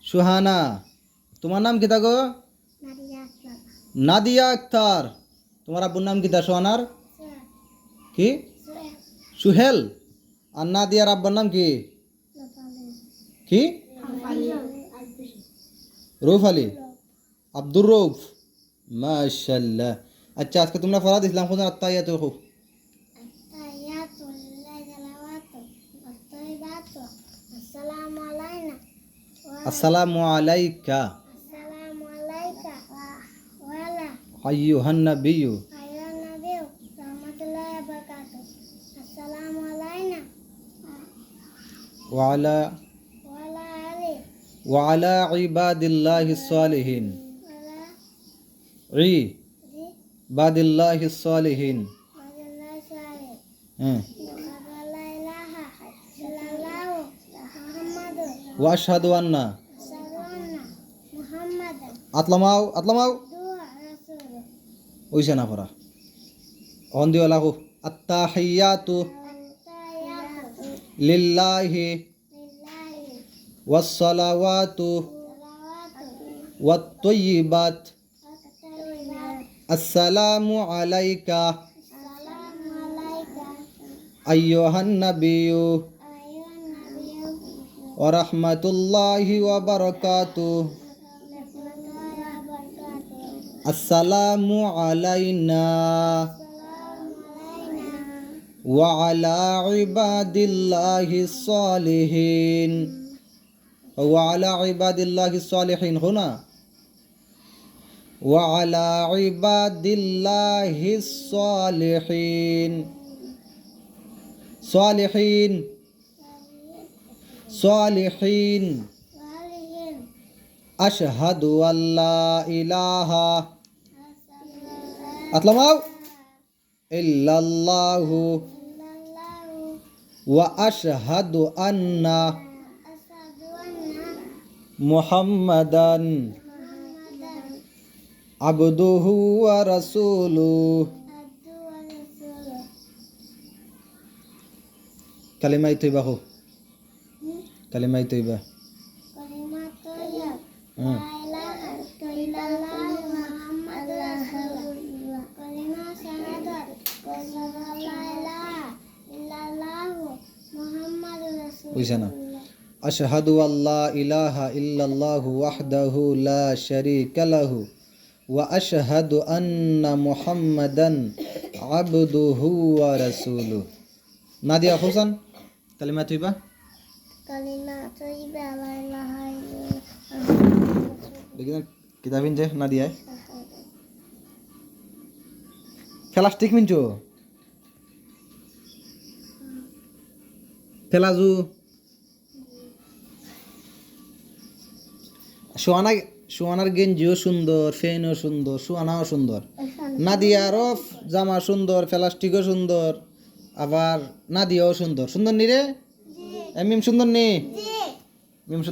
সুহানা। তোমার নাম কিতা গো? নাদিয়া আক্তার। তোমার আব্বুর নাম কিতা সোহানার? কি? সুহেল। আর নাদিয়ার আব্বার নাম কি? কি? রৌফ আলী। আব্দুর রৌফ। মাশাআল্লাহ। আচ্ছা, আজকে তোমরা পড়া দিছিলাম কোন আত্তাহিয়াতু খুব। আসসালামু আলাইকা আইয়ুহান নাবিয়্যু ওয়া আলা ইবাদিল্লাহিস সালিহিন। ইবাদিল্লাহিস সালিহিন। ওয়া আশহাদু আন্না আতলামাও ওইসা না পড়া অন দিও লাগো। আত্তাহিয়াতু লিল্লাহি ওয়াস সালাওয়াতু ওয়াত তাইয়্যিবাত আসসালামু আলাইকা আইয়ুহান নাবিয়্যু ওয়া রাহমাতুল্লাহি ওয়া বারাকাতুহু। আসসালামু আলাইনা ওয়া আলা ইবাদিল্লাহিস সালিহিন। ওয়া আলা ইবাদিল্লাহিস সালিহিন হোনা। ওয়া আলা ইবাদিল্লাহিস সালিহিন। সালিহিন সালিহিন। আশহাদু আল্লা ইলাহা আতলামাও ইল্লাল্লাহু ওয়া আশহাদু আন্না মুহাম্মাদান আবদুহু ওয়া রাসূলুহু। কালিমায়ে তয়্যিবা হো। কালিমায়ে তয়্যিবা। বুঝছেনা? আশহাদু আল্লা ইলাহা ইল্লাল্লাহু ওয়াহদাহু লা শারীকা লাহু ওয়া আশহাদু আন্না মুহাম্মাদান আবদুহু ওয়া রাসূলুহু। নাদিয়া হোসেন কালিমা তয়্যিবা। লা ইলাহা ইল্লাল্লাহ। দেখেন কিতাবিন যে নাদিয়া প্লাস্টিক মিনছো ফেলাজু সোয়ানার গেঞ্জিও সুন্দর, ফেনও সুন্দর, সোয়ানাও সুন্দর, নাদিয়ারও জামা সুন্দর, প্লাস্টিকও সুন্দর, আবার নাদিয়াও সুন্দর। সুন্দর নি রে? মিম সুন্দর নি? মিম